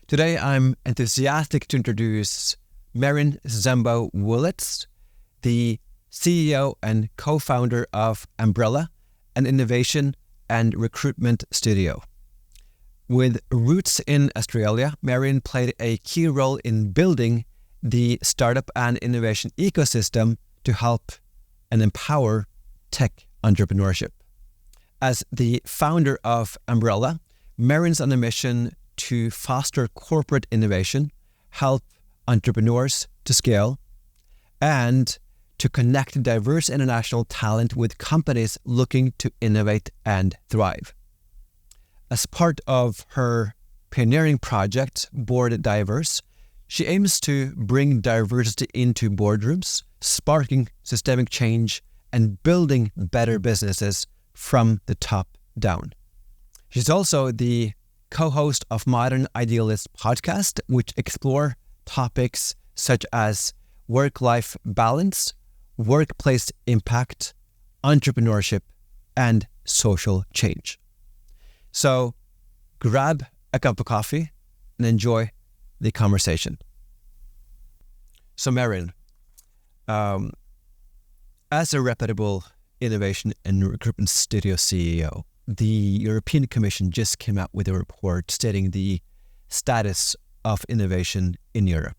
Today, I'm enthusiastic to introduce Meryn Zumbo Willets, the CEO and co-founder of Umbrella, an innovation and recruitment studio. With roots in Australia, Meryn played a key role in building the startup and innovation ecosystem to help and empower tech entrepreneurship. As the founder of Umbrella, Meryn's on a mission to foster corporate innovation, help entrepreneurs to scale, and to connect diverse international talent with companies looking to innovate and thrive. As part of her pioneering project, BoardDiverse, she aims to bring diversity into boardrooms, sparking systemic change and building better businesses from the top down. She's also the co-host of Modern Idealist podcast, which explore topics such as work-life balance, workplace impact, entrepreneurship, and social change. So grab a cup of coffee and enjoy the conversation. So Meryn, as a reputable innovation and recruitment studio CEO, the European Commission just came out with a report stating the status of innovation in Europe.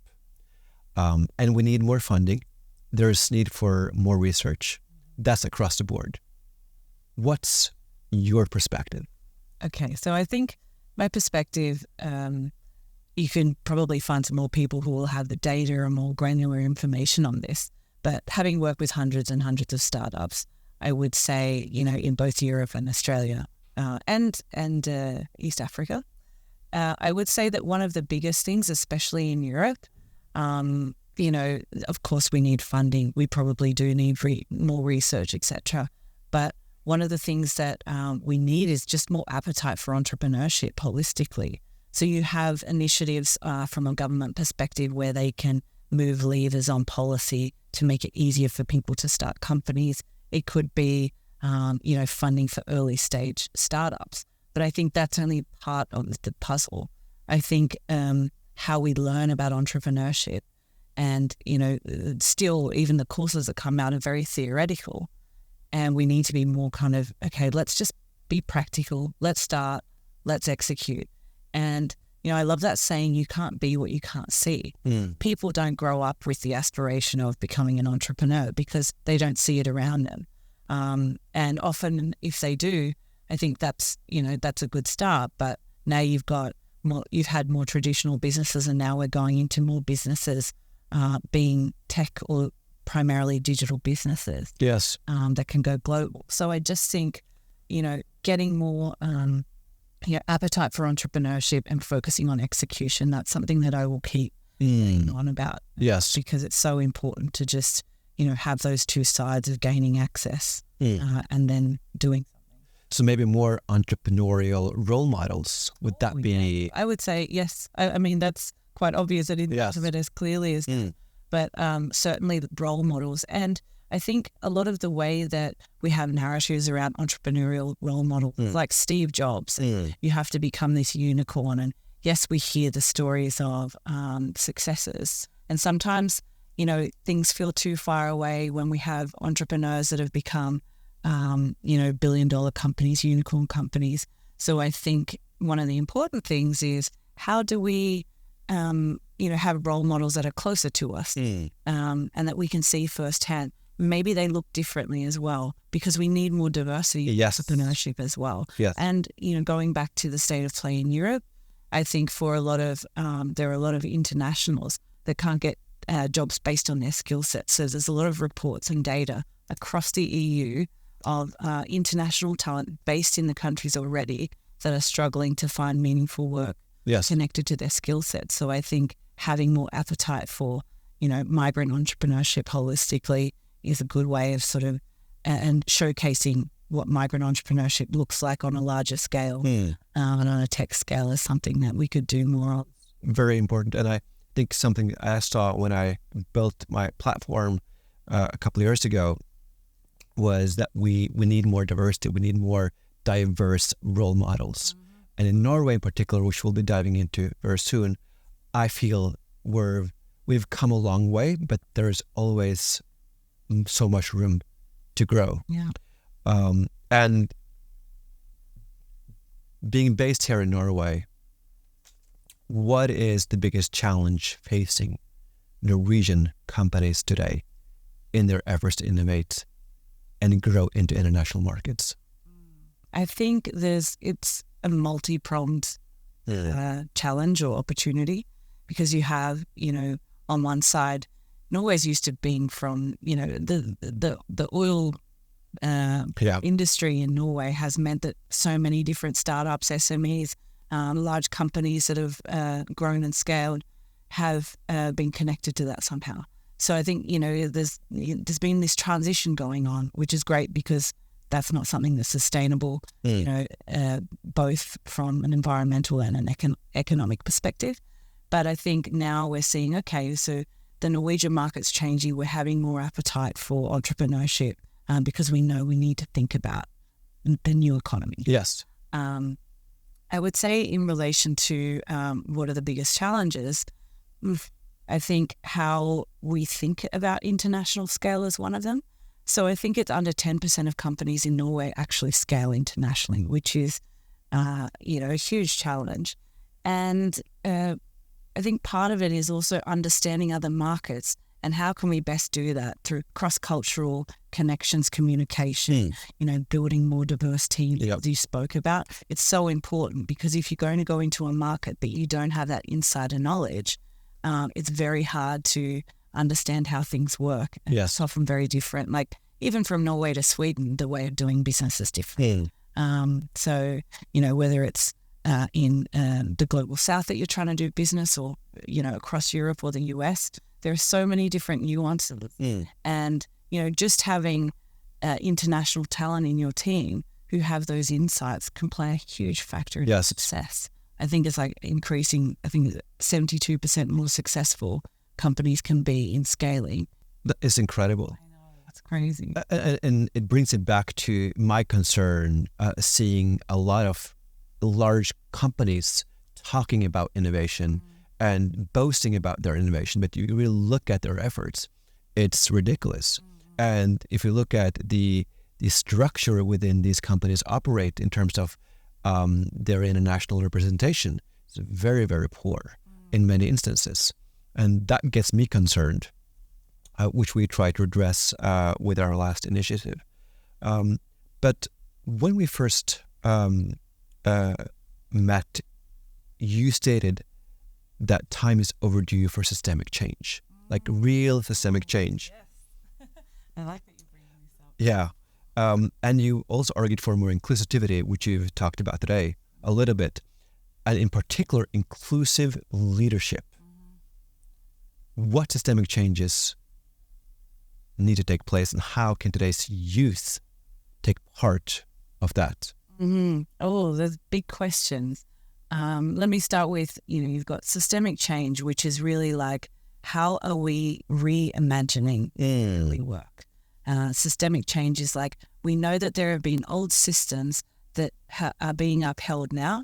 And we need more funding. There's need for more research. That's across the board. What's your perspective? Okay, so I think my perspective, you can probably find some more people who will have the data and more granular information on this. But having worked with hundreds and hundreds of startups, I would say, in both Europe and Australia and East Africa, I would say that one of the biggest things, especially in Europe, of course we need funding. We probably do need more research, etc. But one of the things that we need is just more appetite for entrepreneurship holistically. So you have initiatives from a government perspective where they can move levers on policy to make it easier for people to start companies. It could be, funding for early stage startups. But I think that's only part of the puzzle. I think how we learn about entrepreneurship and, still even the courses that come out are very theoretical. And we need to be more kind of, okay, let's just be practical. Let's start. Let's execute. And, I love that saying, you can't be what you can't see. People don't grow up with the aspiration of becoming an entrepreneur because they don't see it around them. And often if they do, I think that's a good start. But now you've had more traditional businesses, and now we're going into more businesses being tech or primarily digital businesses. Yes. That can go global. So I just think, getting more appetite for entrepreneurship and focusing on execution, that's something that I will keep on about. Yes. Because it's so important to just, have those two sides of gaining access and then doing something. So maybe more entrepreneurial role models. Would that be? I would say yes. I mean, that's quite obvious. I didn't think of it as clearly as but certainly the role models. And I think a lot of the way that we have narratives around entrepreneurial role models, like Steve Jobs, you have to become this unicorn. And yes, we hear the stories of successes. And sometimes, things feel too far away when we have entrepreneurs that have become, billion-dollar companies, unicorn companies. So I think one of the important things is how do we have role models that are closer to us and that we can see firsthand. Maybe they look differently as well because we need more diversity in entrepreneurship as well. Yes. And, going back to the state of play in Europe, I think for a lot of, there are a lot of internationals that can't get jobs based on their skill set. So there's a lot of reports and data across the EU of international talent based in the countries already that are struggling to find meaningful work connected to their skill set. So I think having more appetite for, migrant entrepreneurship holistically is a good way of sort of and showcasing what migrant entrepreneurship looks like on a larger scale and on a tech scale is something that we could do more of. Very important. And I think something I saw when I built my platform a couple of years ago was that we need more diversity. We need more diverse role models. And in Norway in particular, which we'll be diving into very soon, I feel we've come a long way, but there's always so much room to grow. Yeah. And being based here in Norway, what is the biggest challenge facing Norwegian companies today in their efforts to innovate and grow into international markets? I think it's a multi-pronged challenge or opportunity, because you have, on one side, Norway's used to being from, the oil industry in Norway has meant that so many different startups, SMEs, large companies that have grown and scaled have been connected to that somehow. So I think, there's been this transition going on, which is great because that's not something that's sustainable, both from an environmental and an economic perspective. But I think now we're seeing, okay, so the Norwegian market's changing. We're having more appetite for entrepreneurship because we know we need to think about the new economy. Yes. I would say in relation to what are the biggest challenges, I think how we think about international scale is one of them. So I think it's under 10% of companies in Norway actually scale internationally, which is, a huge challenge. And I think part of it is also understanding other markets and how can we best do that through cross-cultural connections, communication, building more diverse teams, as you spoke about. It's so important because if you're going to go into a market but you don't have that insider knowledge, it's very hard to understand how things work. And it's often very different. Like even from Norway to Sweden, the way of doing business is different. So, whether it's in the global south that you're trying to do business or, across Europe or the US, there are so many different nuances. And, just having international talent in your team who have those insights can play a huge factor in success. I think it's like increasing, 72% more successful companies can be in scaling. That is incredible. I know, it's crazy. And it brings it back to my concern, seeing a lot of large companies talking about innovation and boasting about their innovation, but you really look at their efforts, it's ridiculous. And if you look at the structure within these companies operate in terms of their international representation, it's very, very poor in many instances. And that gets me concerned, which we try to address with our last initiative. But when we first met, you stated that time is overdue for systemic change, like real systemic change. Yes. I like that you're bringing this up. Yeah. And you also argued for more inclusivity, which you've talked about today a little bit, and in particular, inclusive leadership. What systemic changes need to take place and how can today's youth take part of that? Oh, there's big questions. Let me start with, you've got systemic change, which is really like, how are we reimagining early work? Systemic change is like, we know that there have been old systems that are being upheld now,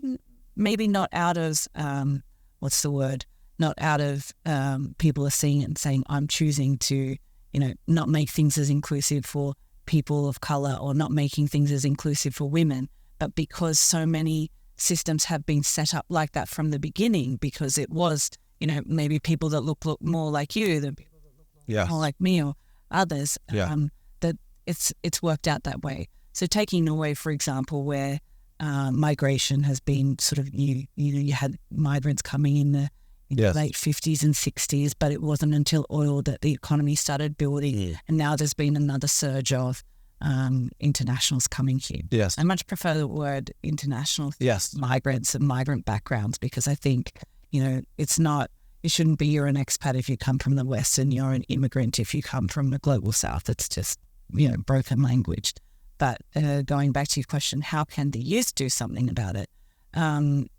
maybe not out of, not out of people are seeing it and saying, I'm choosing to, not make things as inclusive for people of color or not making things as inclusive for women, but because so many systems have been set up like that from the beginning, because it was, maybe people that look more like you than people that look more like me or others, that it's worked out that way. So taking Norway, for example, where migration has been sort of, you had migrants coming in the late 50s and 60s, but it wasn't until oil that the economy started building. And now there's been another surge of internationals coming here. Yes. I much prefer the word international migrants and migrant backgrounds, because I think, it shouldn't be you're an expat if you come from the West and you're an immigrant if you come from the global South. It's just, broken language. But going back to your question, how can the youth do something about it?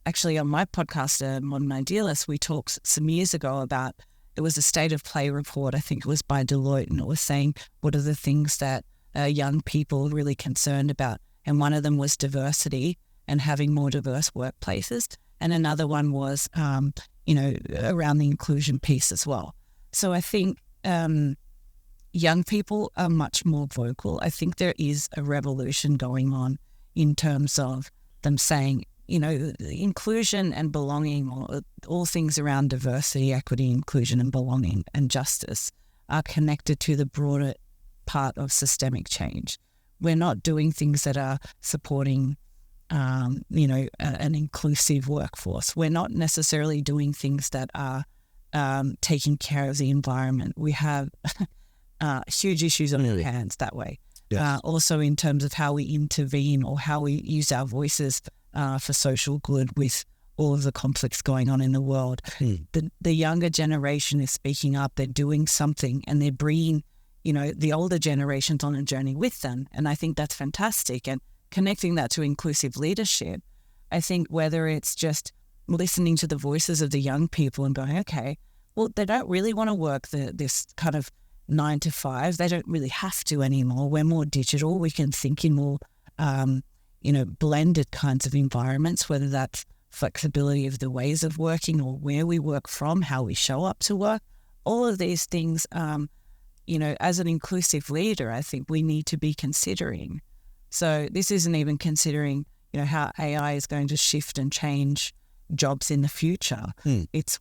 Actually, on my podcast, Modern Idealist, we talked some years ago about, it was a state of play report, I think it was by Deloitte, and it was saying, what are the things that young people are really concerned about? And one of them was diversity. and having more diverse workplaces. And another one was, around the inclusion piece as well. So I think young people are much more vocal. I think there is a revolution going on in terms of them saying, inclusion and belonging, or all things around diversity, equity, inclusion and belonging and justice are connected to the broader part of systemic change. We're not doing things that are supporting, an inclusive workforce. We're not necessarily doing things that are taking care of the environment. We have huge issues on our hands that way. Yes. Also in terms of how we intervene or how we use our voices for social good with all of the conflicts going on in the world. The younger generation is speaking up, they're doing something, and they're bringing, the older generations on a journey with them. And I think that's fantastic. And connecting that to inclusive leadership, I think whether it's just listening to the voices of the young people and going, okay, well, they don't really want to work this kind of 9 to 5. They don't really have to anymore. We're more digital. We can think in more, blended kinds of environments, whether that's flexibility of the ways of working or where we work from, how we show up to work. All of these things, as an inclusive leader, I think we need to be considering. So this isn't even considering, how AI is going to shift and change jobs in the future.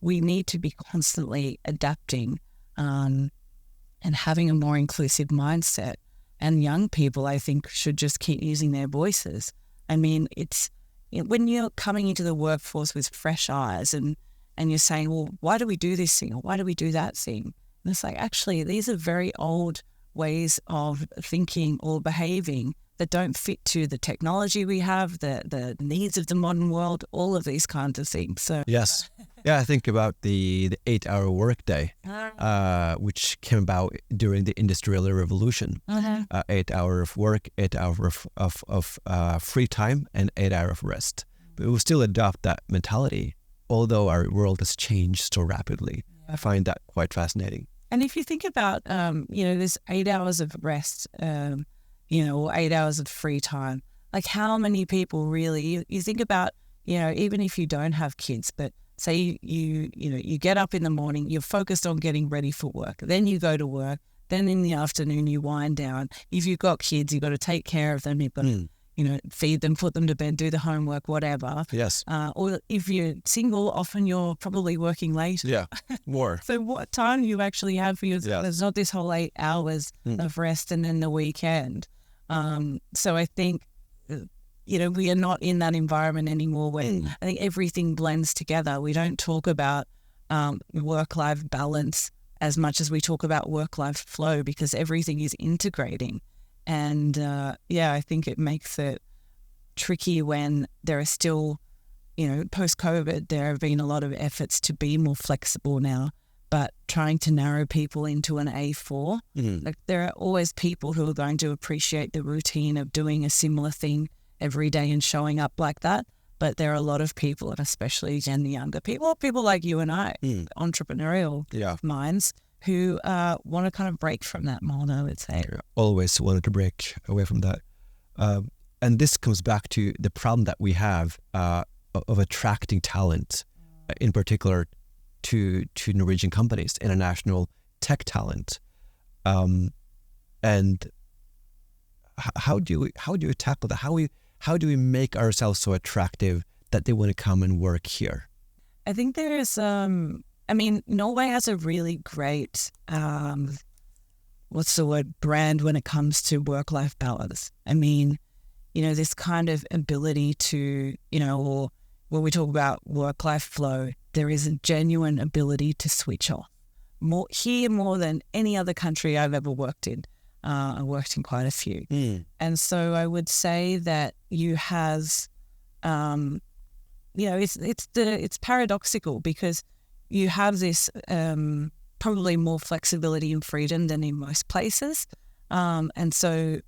We need to be constantly adapting and having a more inclusive mindset. And young people, I think, should just keep using their voices. I mean, when you're coming into the workforce with fresh eyes and you're saying, well, why do we do this thing or why do we do that thing? And it's like, actually, these are very old ways of thinking or behaving that don't fit to the technology we have, the needs of the modern world, all of these kinds of things. So yes. Yeah, I think about the 8-hour workday, which came about during the Industrial Revolution. 8 hours of work, 8 hours of free time, and 8 hours of rest. But we will still adopt that mentality, although our world has changed so rapidly. I find that quite fascinating. And if you think about, there's 8 hours of rest, or 8 hours of free time, like how many people really, you think about, even if you don't have kids, but say you get up in the morning, you're focused on getting ready for work. Then you go to work. Then in the afternoon, you wind down. If you've got kids, you've got to take care of them. You've got to, feed them, put them to bed, do the homework, whatever. Yes. Or if you're single, often you're probably working late. Yeah, more. So what time do you actually have for yourself? Yeah. There's not this whole 8 hours of rest and then the weekend. So I think, we are not in that environment anymore where I think everything blends together. We don't talk about work-life balance as much as we talk about work-life flow because everything is integrating. And I think it makes it tricky when there are still, post-COVID, there have been a lot of efforts to be more flexible now, but trying to narrow people into an A4. Like there are always people who are going to appreciate the routine of doing a similar thing every day and showing up like that. But there are a lot of people, and especially the younger people like you and I, entrepreneurial minds, who want to kind of break from that mold, I would say. Always wanted to break away from that. And this comes back to the problem that we have of attracting talent, in particular to Norwegian companies, international tech talent. And how do you tackle that? How do we make ourselves so attractive that they want to come and work here? I think there's, Norway has a really great, brand when it comes to work-life balance. I mean, this kind of ability to, or when we talk about work-life flow, there is a genuine ability to switch off. More than any other country I've ever worked in. I worked in quite a few. And so I would say that you have, it's paradoxical because you have this probably more flexibility and freedom than in most places. And so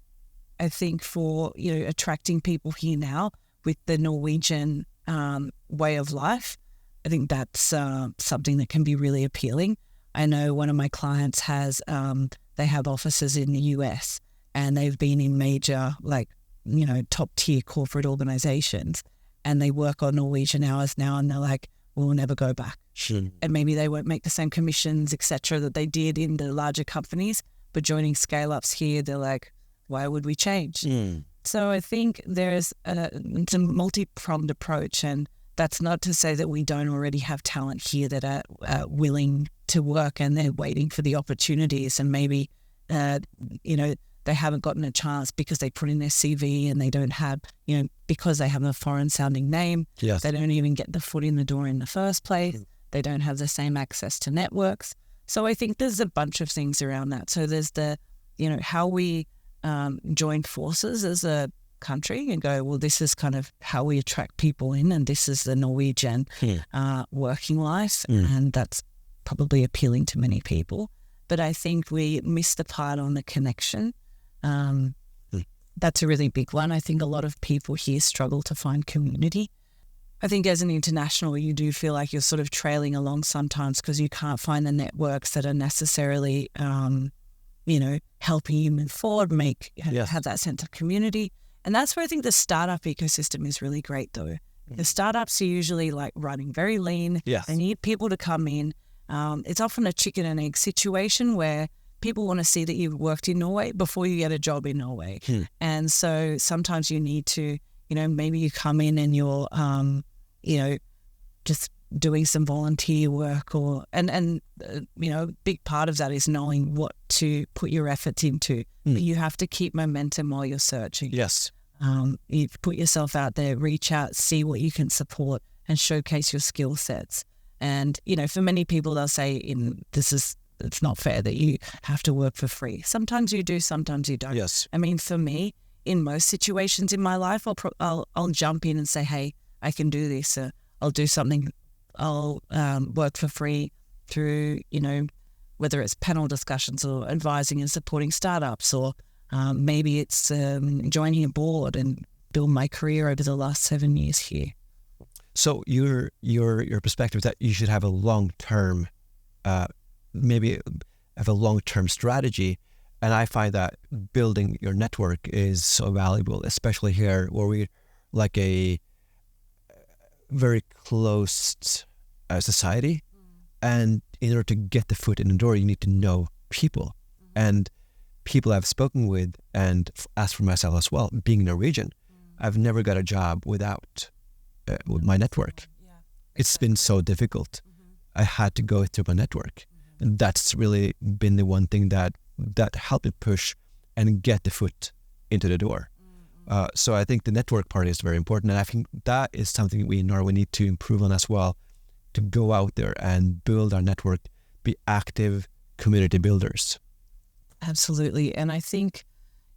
I think for, attracting people here now with the Norwegian way of life, I think that's something that can be really appealing. I know one of my clients has, they have offices in the US and they've been in major, top tier corporate organizations. and they work on Norwegian hours now, and they're like, we'll never go back. And maybe they won't make the same commissions, etc., that they did in the larger companies. But joining scale-ups here, they're like, why would we change? So I think there's it's a multi-pronged approach, and that's not to say that we don't already have talent here that are willing to work and they're waiting for the opportunities, and maybe, they haven't gotten a chance because they put in their CV and they don't have, because they have a foreign sounding name, Yes. They don't even get the foot in the door in the first place. They don't have the same access to networks. So I think there's a bunch of things around that. So there's the, how we join forces as a country and go, well, this is kind of how we attract people in, and this is the Norwegian working life, and that's probably appealing to many people. But I think we missed the part on the connection. That's a really big one. I think a lot of people here struggle to find community. I think as an international, you do feel like you're sort of trailing along sometimes because you can't find the networks that are necessarily, helping you move forward, have that sense of community. And that's where I think the startup ecosystem is really great, though. The startups are usually like running very lean. Yes. They need people to come in. It's often a chicken and egg situation where people want to see that you've worked in Norway before you get a job in Norway. And so sometimes you need to, maybe you come in and you're, just doing some volunteer work and a big part of that is knowing what to put your efforts into. You have to keep momentum while you're searching. Yes. You put yourself out there, reach out, see what you can support and showcase your skill sets. And, for many people, they'll say it's not fair that you have to work for free. Sometimes you do, sometimes you don't. Yes. I mean, for me, in most situations in my life, I'll jump in and say, hey, I can do this. I'll do something. I'll work for free through, whether it's panel discussions or advising and supporting startups, or maybe it's joining a board and build my career over the last 7 years here. So your perspective that you should have a long-term, maybe have a long-term strategy. And I find that building your network is so valuable, especially here where we're like a very closed society. And in order to get the foot in the door, you need to know people. And people I've spoken with, and as for myself as well, being Norwegian, I've never got a job without with my network. It's been so difficult. I had to go through my network. And that's really been the one thing that helped me push and get the foot into the door. So I think the network part is very important. And I think that is something we in Norway need to improve on as well, to go out there and build our network, be active community builders. Absolutely. And I think,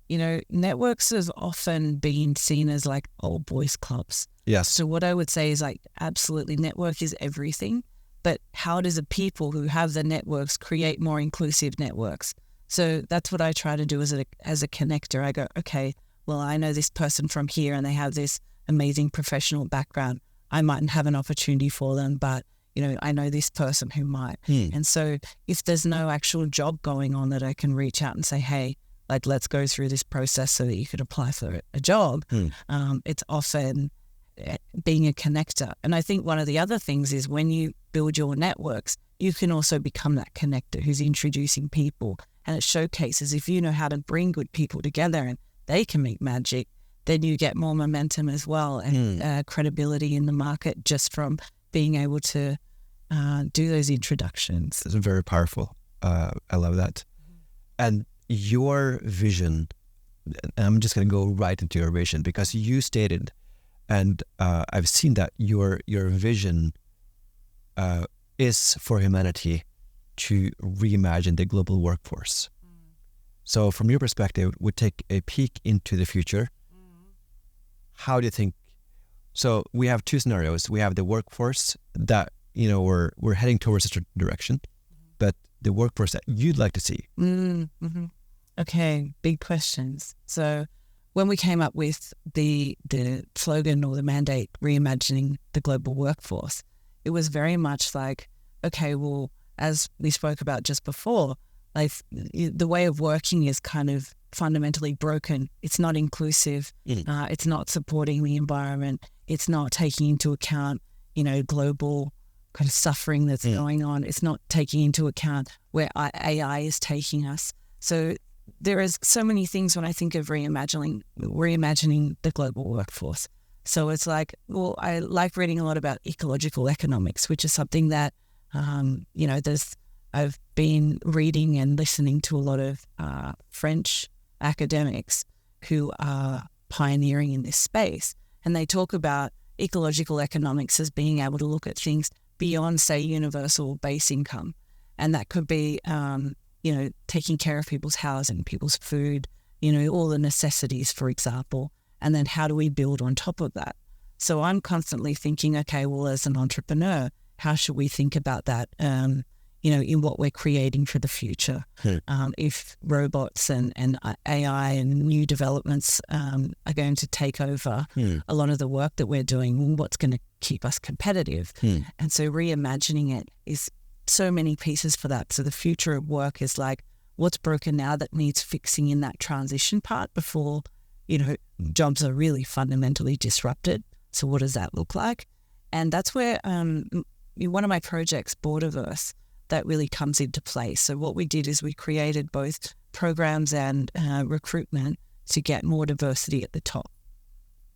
networks have often been seen as like old boys clubs. Yes. So what I would say is like, absolutely, network is everything. But how does the people who have the networks create more inclusive networks? So that's what I try to do as a connector. I go, okay, well, I know this person from here and they have this amazing professional background. I mightn't have an opportunity for them, but, I know this person who might. And so if there's no actual job going on that I can reach out and say, hey, like, let's go through this process so that you could apply for a job, it's often being a connector. And I think one of the other things is when you build your networks, you can also become that connector who's introducing people. And it showcases if you know how to bring good people together and they can make magic, then you get more momentum as well and credibility in the market just from being able to do those introductions. It's very powerful. I love that. And your vision, and I'm just going to go right into your vision because you stated, and I've seen that your vision is for humanity to reimagine the global workforce. So from your perspective, we take a peek into the future. How do you think? So we have two scenarios. We have the workforce that, we're heading towards a certain direction, but the workforce that you'd like to see. Okay, big questions. So when we came up with the slogan or the mandate, reimagining the global workforce, it was very much like, okay, well, as we spoke about just before, like the way of working is kind of fundamentally broken. It's not inclusive. It's not supporting the environment. It's not taking into account, global kind of suffering that's going on. It's not taking into account where AI is taking us. So there is so many things when I think of reimagining the global workforce. So it's like, well, I like reading a lot about ecological economics, which is something that, I've been reading and listening to a lot of French academics who are pioneering in this space. And they talk about ecological economics as being able to look at things beyond, say, universal base income. And that could be, taking care of people's housing, people's food, all the necessities, for example. And then how do we build on top of that? So I'm constantly thinking, okay, well, as an entrepreneur, how should we think about that, in what we're creating for the future? If robots and AI and new developments are going to take over a lot of the work that we're doing, what's going to keep us competitive? And so reimagining it is so many pieces for that. So the future of work is like, what's broken now that needs fixing in that transition part before, jobs are really fundamentally disrupted. So what does that look like? And that's where one of my projects, BoardDiverse, that really comes into play. So what we did is we created both programs and recruitment to get more diversity at the top.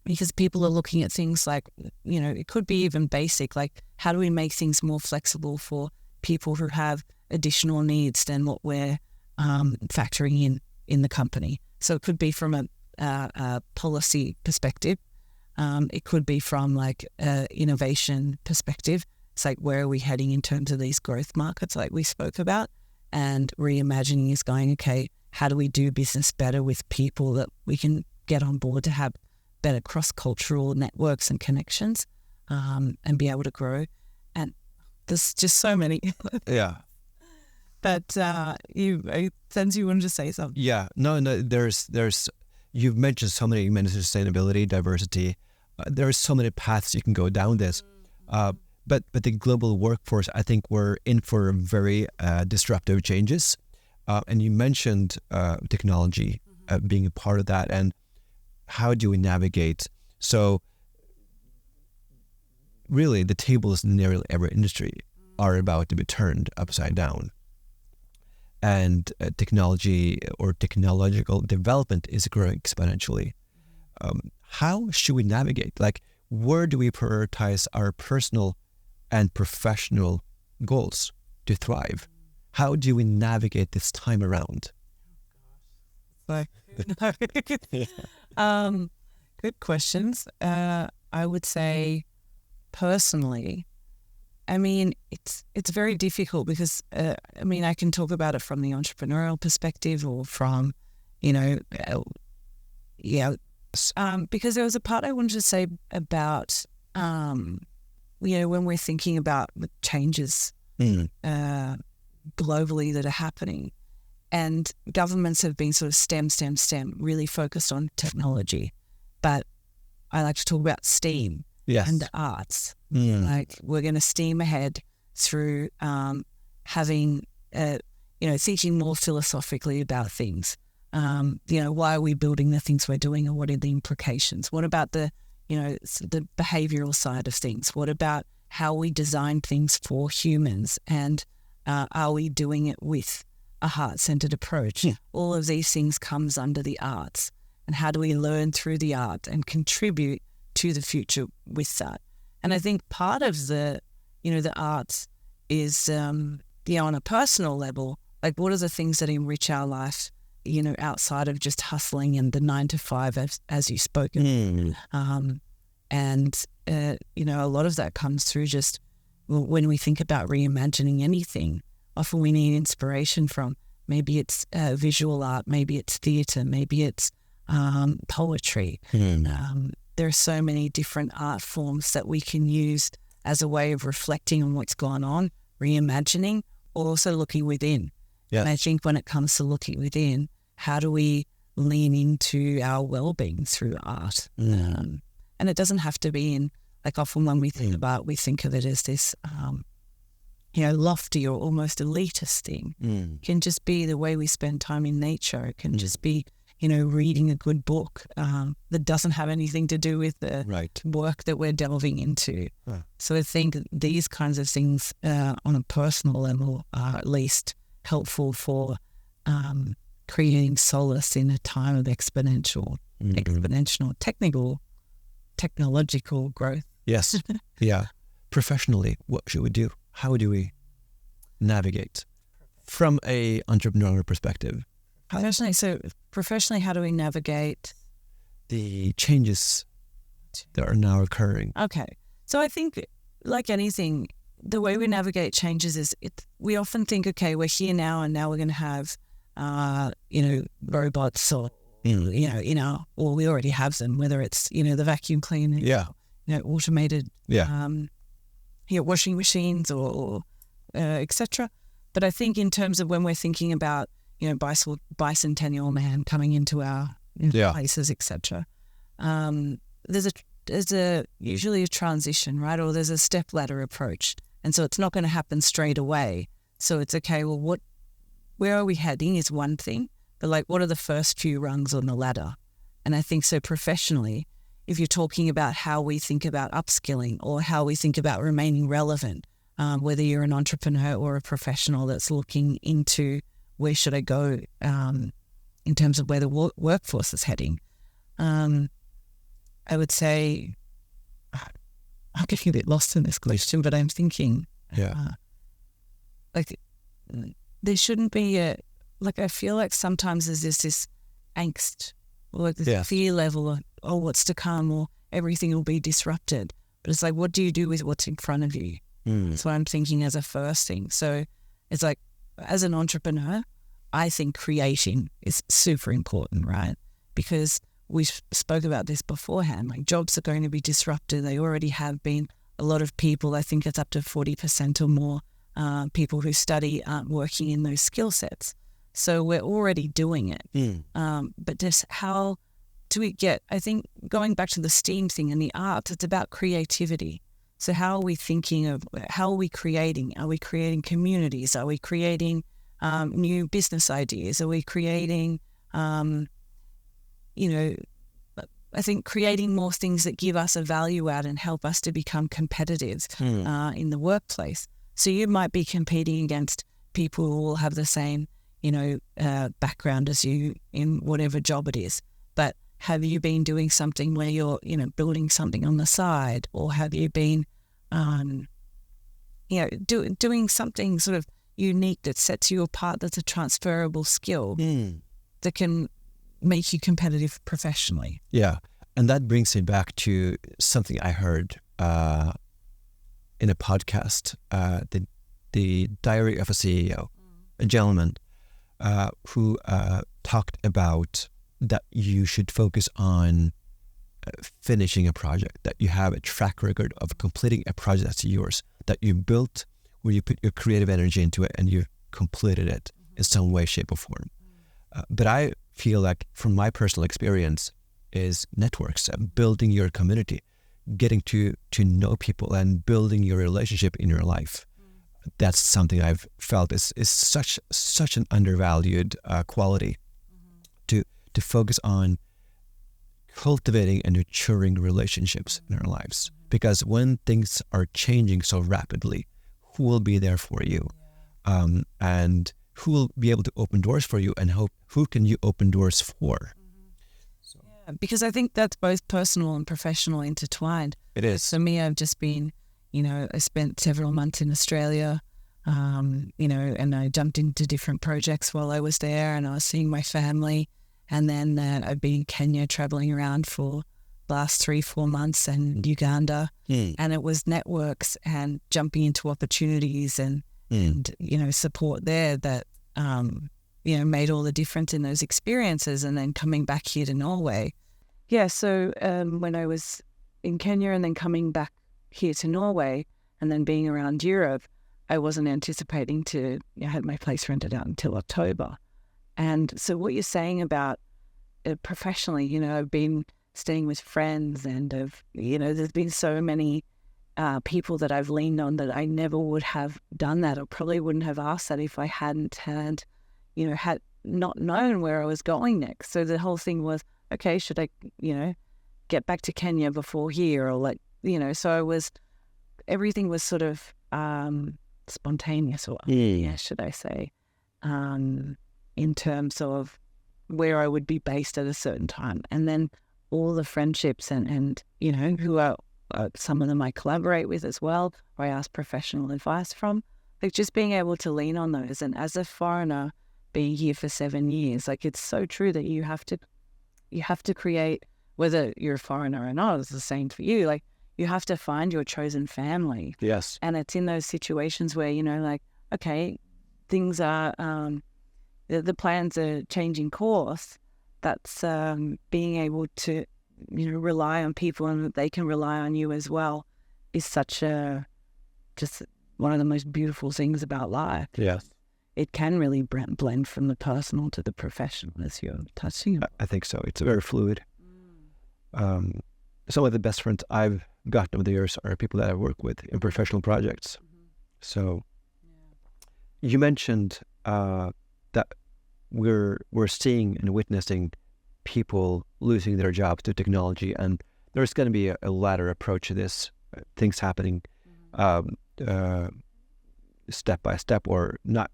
Because people are looking at things like, it could be even basic, like how do we make things more flexible for people who have additional needs than what we're factoring in the company. So it could be from a policy perspective. It could be from like innovation perspective. It's like, where are we heading in terms of these growth markets like we spoke about? And reimagining is going, okay, how do we do business better with people that we can get on board to have better cross-cultural networks and connections and be able to grow? And there's just so many. Yeah. But since you wanted to say something. Yeah. No, there's you've mentioned so many, you mentioned sustainability, diversity. There are so many paths you can go down this. But the global workforce, I think we're in for very disruptive changes. And you mentioned technology being a part of that. And how do we navigate? So really, the tables in nearly every industry are about to be turned upside down. And technology or technological development is growing exponentially. How should we navigate? Like, where do we prioritize our personal and professional goals to thrive? How do we navigate this time around? Good questions. I would say personally, it's very difficult because, I can talk about it from the entrepreneurial perspective or from, because there was a part I wanted to say about, when we're thinking about the changes globally that are happening, and governments have been sort of STEM, really focused on technology. But I like to talk about STEAM and the arts. Like, we're going to steam ahead through having, thinking more philosophically about things. Why are we building the things we're doing, and what are the implications? What about the behavioral side of things? What about how we design things for humans? And are we doing it with a heart-centered approach? All of these things comes under the arts. And how do we learn through the art and contribute to the future with that? And I think part of the arts is, on a personal level, like, what are the things that enrich our life, outside of just hustling and the 9 to 5, as you spoke of. A lot of that comes through just when we think about reimagining anything, often we need inspiration from, maybe it's visual art, maybe it's theatre, maybe it's poetry. There are so many different art forms that we can use as a way of reflecting on what's gone on, reimagining, or also looking within. And I think when it comes to looking within, how do we lean into our well-being through art? And it doesn't have to be in, like, often when we think about, we think of it as this, lofty or almost elitist thing. It can just be the way we spend time in nature. It can just be, reading a good book that doesn't have anything to do with the work that we're delving into. So I think these kinds of things on a personal level are at least helpful for creating solace in a time of exponential, technological growth. Yes. Yeah. Professionally, what should we do? How do we navigate from a entrepreneurial perspective? Professionally, how do we navigate the changes that are now occurring? Okay. So I think, like anything, the way we navigate changes is we often think, okay, we're here now and now we're going to have, robots or, or we already have them, whether it's, the vacuum cleaner, automated, washing machines or etc. But I think in terms of when we're thinking about, bicentennial man coming into our places, etc. There's usually a transition, right? Or there's a step ladder approach, and so it's not going to happen straight away. So it's okay. Well, where are we heading is one thing, but like, what are the first few rungs on the ladder? And I think so professionally, if you're talking about how we think about upskilling or how we think about remaining relevant, whether you're an entrepreneur or a professional that's looking into where should I go in terms of where the workforce is heading, I would say, I'm getting a bit lost in this question, but I'm thinking, there shouldn't be I feel like sometimes there's this angst or like this fear level of, what's to come or everything will be disrupted. But it's like, what do you do with what's in front of you? That's what I'm thinking as a first thing. So it's like, as an entrepreneur, I think creating is super important, right? Because we spoke about this beforehand, like jobs are going to be disrupted. They already have been. A lot of people, I think it's up to 40% or more people who study aren't working in those skill sets. So we're already doing it. But just how do we I think going back to the STEAM thing and the arts, it's about creativity. So how are we thinking of, how are we creating? Are we creating communities? Are we creating new business ideas? Are we creating, I think creating more things that give us a value add and help us to become competitive in the workplace. So you might be competing against people who will have the same, background as you in whatever job it is. But have you been doing something where you're, building something on the side, or have you been, doing something sort of unique that sets you apart, that's a transferable skill that can make you competitive professionally? Yeah. And that brings me back to something I heard in a podcast, the Diary of a CEO, a gentleman who talked about that you should focus on finishing a project, that you have a track record of completing a project that's yours, that you built, where you put your creative energy into it and you completed it in some way, shape or form. But I feel like from my personal experience is networks, building your community, getting to know people and building your relationship in your life. That's something I've felt is such an undervalued quality to focus on cultivating and nurturing relationships in our lives. Because when things are changing so rapidly, who will be there for you? And who will be able to open doors for you, and who can you open doors for? Because I think that's both personal and professional intertwined. It is. For me, I've just been, I spent several months in Australia, and I jumped into different projects while I was there, and I was seeing my family. And then I've been in Kenya traveling around for the last 3-4 months, and Uganda. And it was networks and jumping into opportunities and support there that, made all the difference in those experiences. And then coming back here to Norway. Yeah, so when I was in Kenya and then coming back here to Norway and then being around Europe, I wasn't anticipating to have my place rented out until October. And so what you're saying about professionally, I've been staying with friends and there's been so many people that I've leaned on that I never would have done that, or probably wouldn't have asked that if I hadn't had not known where I was going next. So the whole thing was, okay, should I, get back to Kenya before here, or so everything was sort of spontaneous, or should I say, in terms of where I would be based at a certain time. And then all the friendships and who are some of them I collaborate with as well, or I ask professional advice from, like just being able to lean on those. And as a foreigner being here for 7 years, like it's so true that you have to create, whether you're a foreigner or not, it's the same for you. Like you have to find your chosen family. Yes. And it's in those situations where, like, okay, things are, the plans are changing course. That's being able to, rely on people and that they can rely on you as well is such just one of the most beautiful things about life. Yes. It can really blend from the personal to the professional, as you're touching on. I think so. It's very fluid. Some of the best friends I've gotten over the years are people that I work with in professional projects. So you mentioned that we're seeing and witnessing people losing their jobs to technology, and there's going to be a ladder approach to this, things happening step by step, or not,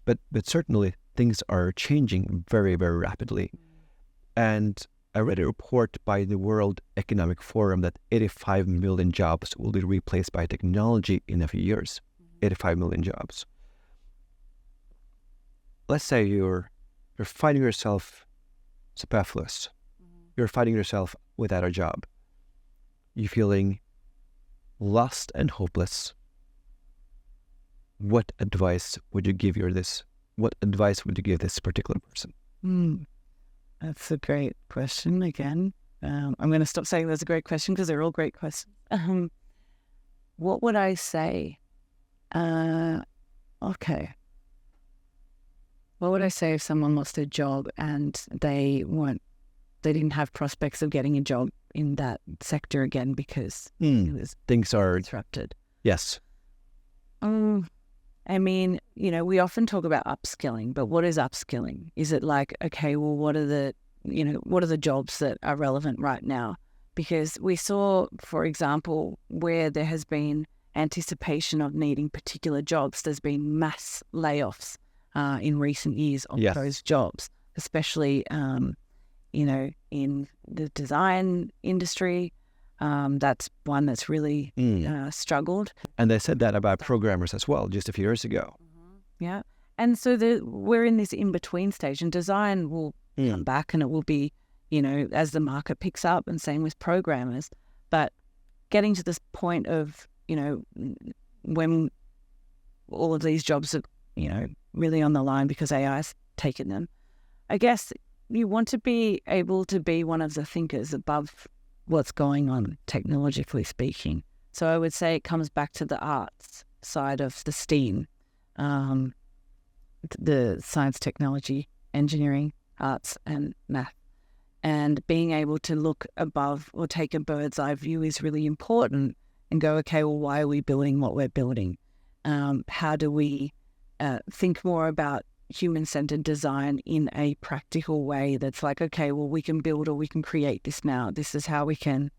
but certainly things are changing very, very rapidly. And I read a report by the World Economic Forum that 85 million jobs will be replaced by technology in a few years. 85 million jobs. Let's say you're finding yourself superfluous. You're finding yourself without a job. You're feeling lost and hopeless. What advice would you give this particular person? That's a great question again. I'm going to stop saying that's a great question because they're all great questions. What would I say? Okay. What would I say if someone lost their job and they didn't have prospects of getting a job in that sector again because things are disrupted? Yes. I mean, we often talk about upskilling, but what is upskilling? Is it like, okay, well, what are the jobs that are relevant right now? Because we saw, for example, where there has been anticipation of needing particular jobs, there's been mass layoffs in recent years of those jobs, especially, in the design industry. That's one that's really struggled. And they said that about programmers as well, just a few years ago. Yeah. And so we're in this in-between stage, and design will come back, and it will be, as the market picks up, and same with programmers. But getting to this point of, when all of these jobs are, really on the line because AI's taken them, I guess you want to be able to be one of the thinkers above what's going on technologically speaking. So I would say it comes back to the arts side of the STEAM, the science, technology, engineering, arts and math. And being able to look above or take a bird's eye view is really important, and go, okay, well, why are we building what we're building? How do we think more about human-centered design in a practical way that's like, okay, well, we can build or we can create this now. This is how we can,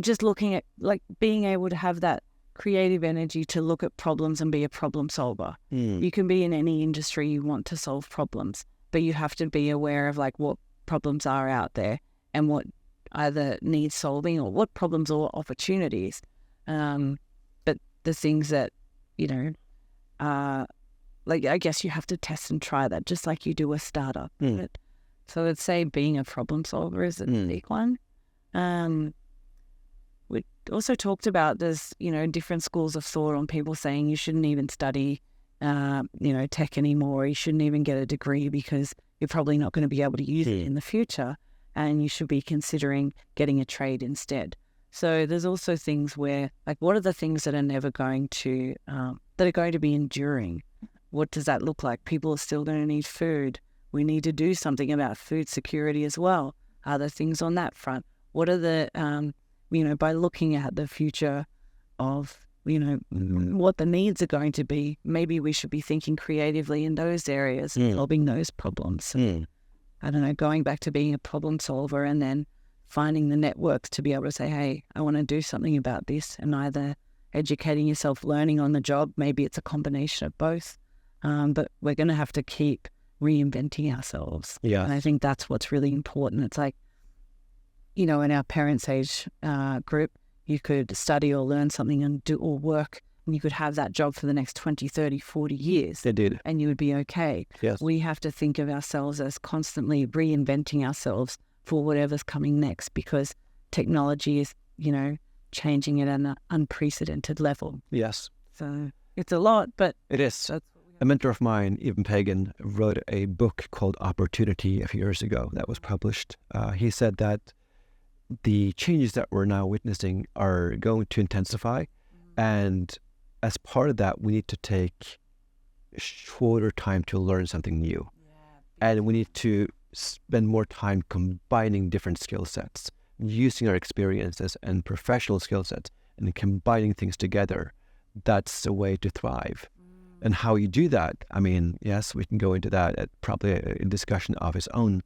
just looking at, like, being able to have that creative energy to look at problems and be a problem solver. You can be in any industry you want to solve problems, but you have to be aware of, like, what problems are out there and what either needs solving or what problems or opportunities. But the things that, I guess you have to test and try that, just like you do a startup. So I'd say being a problem solver is a big one. We also talked about there's, different schools of thought on people saying you shouldn't even study, tech anymore. You shouldn't even get a degree because you're probably not going to be able to use it in the future, and you should be considering getting a trade instead. So there's also things where, like, what are the things that are never going to, that are going to be enduring? What does that look like? People are still going to need food. We need to do something about food security as well. Are there things on that front? What are the, by looking at the future of, what the needs are going to be. Maybe we should be thinking creatively in those areas, solving those problems. I don't know, going back to being a problem solver and then finding the networks to be able to say, hey, I want to do something about this, and either educating yourself, learning on the job. Maybe it's a combination of both. But we're going to have to keep reinventing ourselves. Yeah. And I think that's what's really important. It's like, in our parents' age group, you could study or learn something and do or work, and you could have that job for the next 20, 30, 40 years. They did. And you would be okay. Yes. We have to think of ourselves as constantly reinventing ourselves for whatever's coming next, because technology is, changing at an unprecedented level. Yes. So it's a lot, but it is. A mentor of mine, Eben Pagan, wrote a book called Opportunity a few years ago that was published. He said that the changes that we're now witnessing are going to intensify. And as part of that, we need to take shorter time to learn something new. And we need to spend more time combining different skill sets, using our experiences and professional skill sets and combining things together. That's the way to thrive. And how you do that, yes, we can go into that at probably a discussion of its own,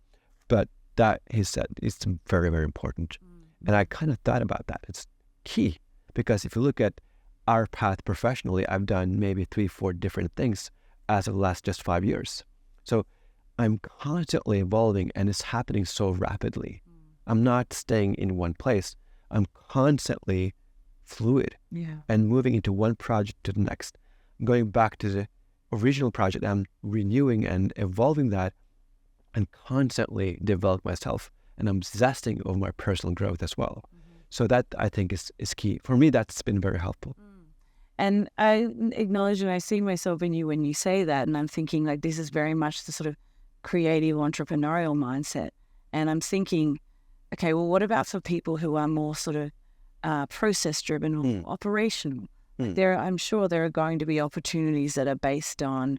but that, he said, is very, very important. And I kind of thought about that. It's key, because if you look at our path professionally, I've done maybe 3-4 different things as of the last just 5 years. So I'm constantly evolving, and it's happening so rapidly. I'm not staying in one place. I'm constantly fluid and moving into one project to the next. Going back to the original project, I'm renewing and evolving that and constantly develop myself. And I'm zesting over my personal growth as well. So that, I think, is key. For me, that's been very helpful. And I acknowledge and I see myself in you when you say that. And I'm thinking, like, this is very much the sort of creative entrepreneurial mindset. And I'm thinking, okay, well, what about for people who are more sort of process-driven or operational? I'm sure there are going to be opportunities that are based on,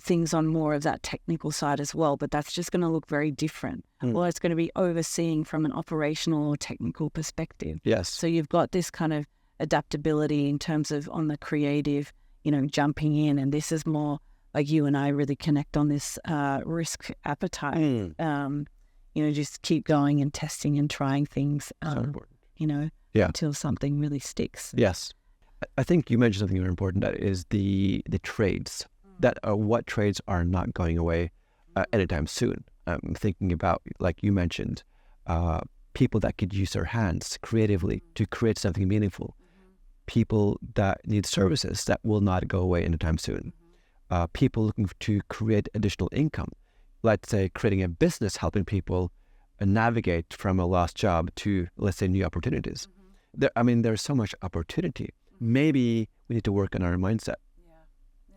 things on more of that technical side as well, but that's just going to look very different. Or it's going to be overseeing from an operational or technical perspective. Yes. So you've got this kind of adaptability in terms of on the creative, jumping in, and this is more like you and I really connect on this risk appetite. Just keep going and testing and trying things. So important. Until something really sticks. Yes. I think you mentioned something very important, that is the trades. That are what trades are not going away anytime soon. I'm thinking about, like you mentioned, people that could use their hands creatively to create something meaningful. People that need services that will not go away anytime soon. People looking to create additional income. Let's say creating a business helping people navigate from a lost job to, let's say, new opportunities. There's so much opportunity. Maybe we need to work on our mindset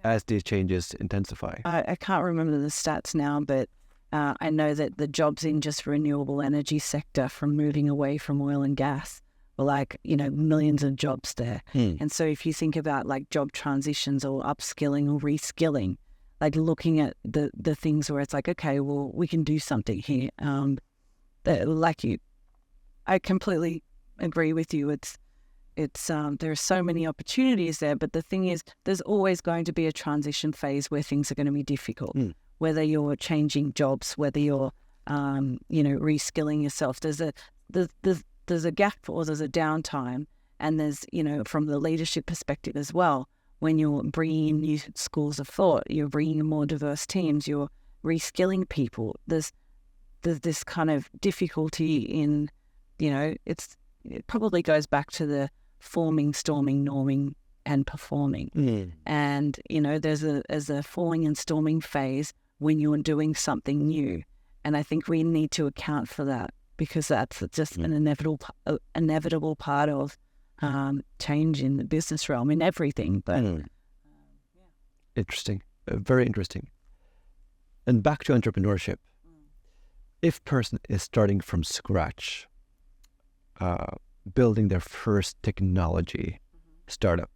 as these changes intensify. I can't remember the stats now, but I know that the jobs in just renewable energy sector from moving away from oil and gas were millions of jobs there. And so if you think about like job transitions or upskilling or reskilling, like looking at the things where it's like, okay, well, we can do something here. I completely agree with you. There are so many opportunities there, but the thing is, there's always going to be a transition phase where things are going to be difficult. Whether you're changing jobs, whether you're, reskilling yourself, there's a gap or there's a downtime, and there's, from the leadership perspective as well. When you're bringing in new schools of thought, you're bringing in more diverse teams, you're reskilling people. There's this kind of difficulty in, it probably goes back to the forming, storming, norming, and performing. And, there's a forming and storming phase when you're doing something new. And I think we need to account for that, because that's just an inevitable part of change in the business realm, in everything. But Interesting. Very interesting. And back to entrepreneurship. If person is starting from scratch, building their first technology startup,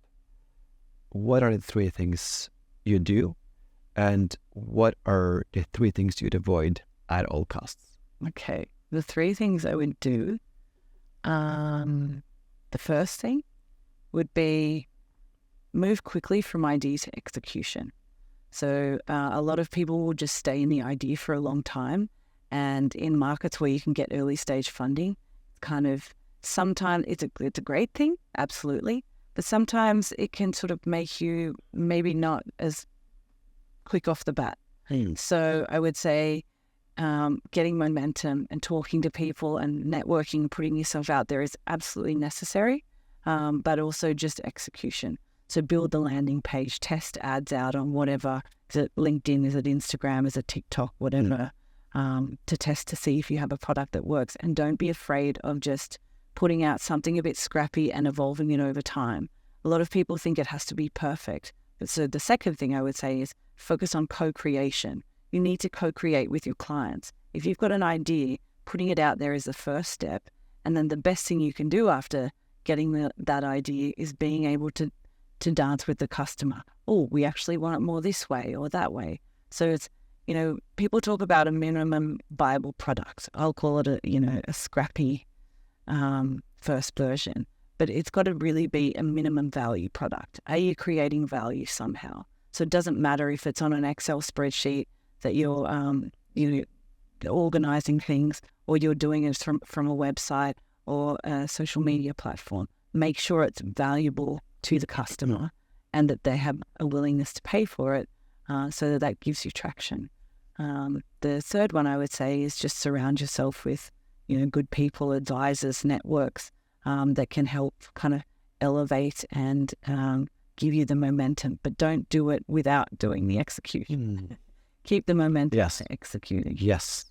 what are the 3 things you do, and what are the 3 things you'd avoid at all costs? Okay, the 3 things I would do. The first thing would be move quickly from idea to execution. So a lot of people will just stay in the idea for a long time. And in markets where you can get early stage funding, kind of sometimes it's a great thing, absolutely. But sometimes it can sort of make you maybe not as quick off the bat. So I would say getting momentum and talking to people and networking and putting yourself out there is absolutely necessary, but also just execution. So build the landing page, test ads out on whatever. Is it LinkedIn? Is it Instagram? Is it TikTok? Whatever, to test to see if you have a product that works. And don't be afraid of just putting out something a bit scrappy and evolving it over time. A lot of people think it has to be perfect. So the second thing I would say is focus on co-creation. You need to co-create with your clients. If you've got an idea, putting it out there is the first step. And then the best thing you can do after getting that idea is being able to dance with the customer. Oh, we actually want it more this way or that way. So it's, people talk about a minimum viable product. I'll call it a scrappy first version, but it's got to really be a minimum value product. Are you creating value somehow? So it doesn't matter if it's on an Excel spreadsheet that you're organizing things, or you're doing it from a website or a social media platform. Make sure it's valuable to the customer and that they have a willingness to pay for it, so that gives you traction. The third one I would say is just surround yourself with good people, advisors, networks that can help kind of elevate and give you the momentum, but don't do it without doing the execution. Keep the momentum. Yes. Executing. Yes.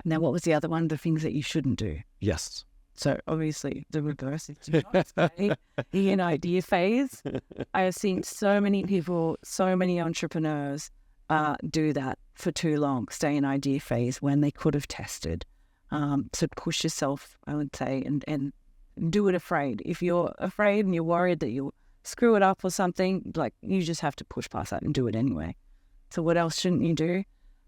Now, what was the other one? The things that you shouldn't do. Yes. So obviously the reverse is do not stay in idea phase. I have seen so many people, so many entrepreneurs do that for too long, stay in idea phase when they could have tested. So push yourself, I would say, and do it afraid. If you're afraid and you're worried that you'll screw it up or something, like, you just have to push past that and do it anyway. So what else shouldn't you do?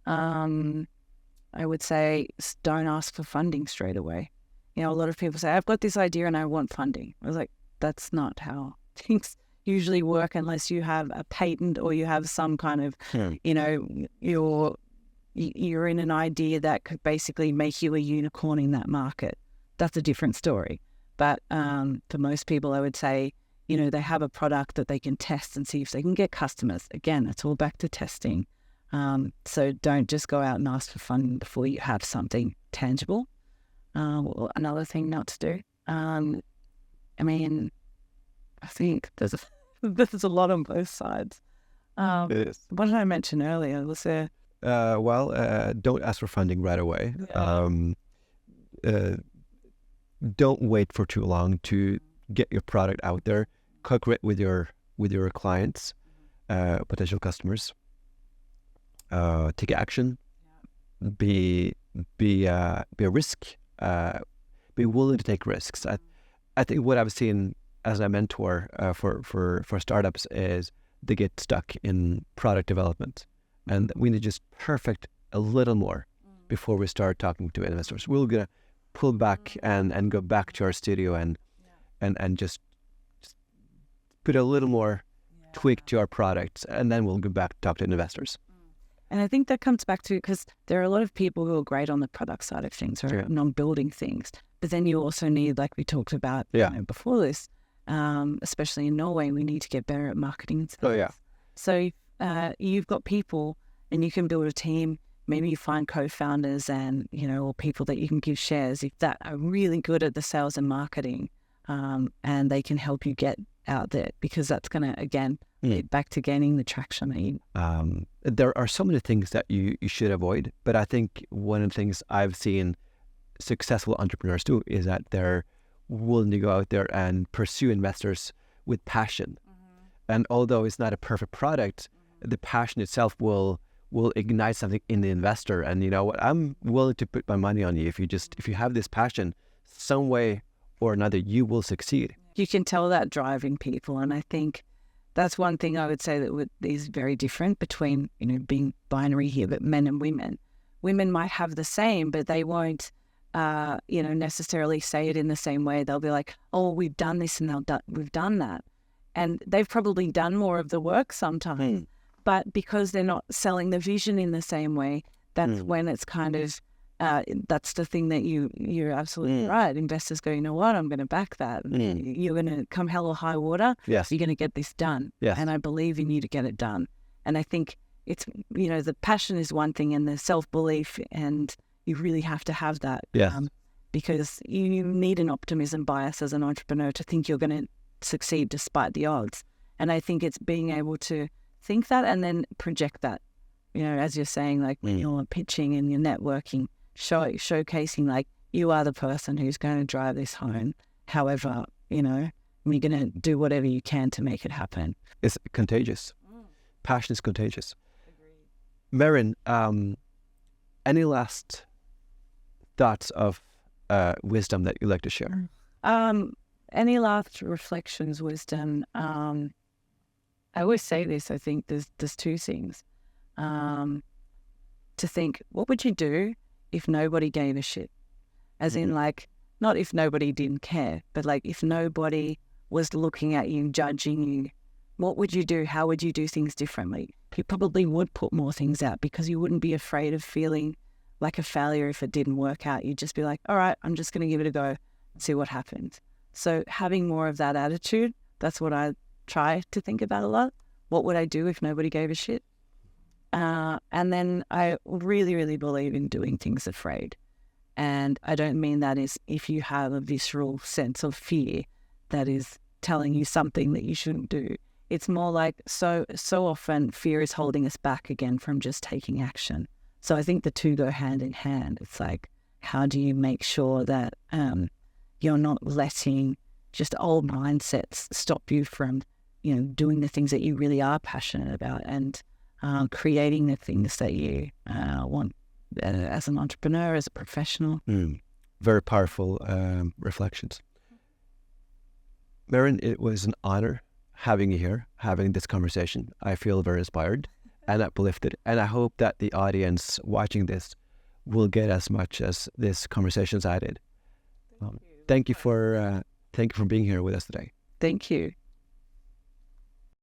I would say don't ask for funding straight away. A lot of people say, I've got this idea and I want funding. I was like, that's not how things usually work unless you have a patent or you have some kind of, you're in an idea that could basically make you a unicorn in that market. That's a different story. But for most people, I would say, they have a product that they can test and see if they can get customers. Again, it's all back to testing. So don't just go out and ask for funding before you have something tangible. Another thing not to do. I think there's a lot on both sides. What did I mention earlier? Was there? Don't ask for funding right away. Yeah. Don't wait for too long to get your product out there. Co-create with your clients, potential customers. Take action. Be a risk. Be willing to take risks. I think what I've seen as a mentor for startups is they get stuck in product development, and we need to just perfect a little more before we start talking to investors. We're gonna pull back and go back to our studio and just put a little more tweak to our products, and then we'll go back to talk to investors. And I think that comes back to, because there are a lot of people who are great on the product side of things, right? And on building things. But then you also need, like we talked about before this, especially in Norway, we need to get better at marketing and sales. So you've got people and you can build a team. Maybe you find co-founders and, or people that you can give shares if that are really good at the sales and marketing, and they can help you get out there, because that's going to, again, lead back to gaining the traction that you... There are so many things that you should avoid, but I think one of the things I've seen successful entrepreneurs do is that they're willing to go out there and pursue investors with passion. And although it's not a perfect product, the passion itself will ignite something in the investor. And you know what? I'm willing to put my money on you. If you have this passion, some way or another, you will succeed. You can tell that driving people. And I think that's one thing I would say that is very different between, being binary here, but men and women. Women might have the same, but they won't necessarily say it in the same way. They'll be like, oh, we've done this and we've done that. And they've probably done more of the work sometimes. But because they're not selling the vision in the same way, that's when it's kind of, that's the thing that you're absolutely right. Investors go, you know what, I'm going to back that. You're going to come hell or high water. Yes. You're going to get this done. Yes. And I believe in you to get it done. And I think it's, the passion is one thing and the self-belief, and you really have to have that. Yes. Because you need an optimism bias as an entrepreneur to think you're going to succeed despite the odds. And I think it's being able to think that and then project that, as you're saying, like when you're pitching and you're networking, showcasing like you are the person who's going to drive this home. However, you're going to do whatever you can to make it happen. It's contagious. Passion is contagious. Agreed. Meryn, any last thoughts of wisdom that you'd like to share? Any last reflections, wisdom? I always say this. I think there's two things. To think, what would you do if nobody gave a shit? As in, like, not if nobody didn't care, but like if nobody was looking at you, judging you, what would you do? How would you do things differently? You probably would put more things out because you wouldn't be afraid of feeling like a failure if it didn't work out. You'd just be like, all right, I'm just going to give it a go and see what happens. So having more of that attitude, that's what I try to think about a lot. What would I do if nobody gave a shit? And then I really, really believe in doing things afraid. And I don't mean that is if you have a visceral sense of fear that is telling you something that you shouldn't do. It's more like so often fear is holding us back again from just taking action. So I think the two go hand in hand. It's like, how do you make sure that you're not letting just old mindsets stop you from, doing the things that you really are passionate about and creating the things that you want as an entrepreneur, as a professional. Very powerful reflections. Meryn, it was an honor having you here, having this conversation. I feel very inspired and uplifted, and I hope that the audience watching this will get as much as this conversation as I did. Thank you for being here with us today. Thank you.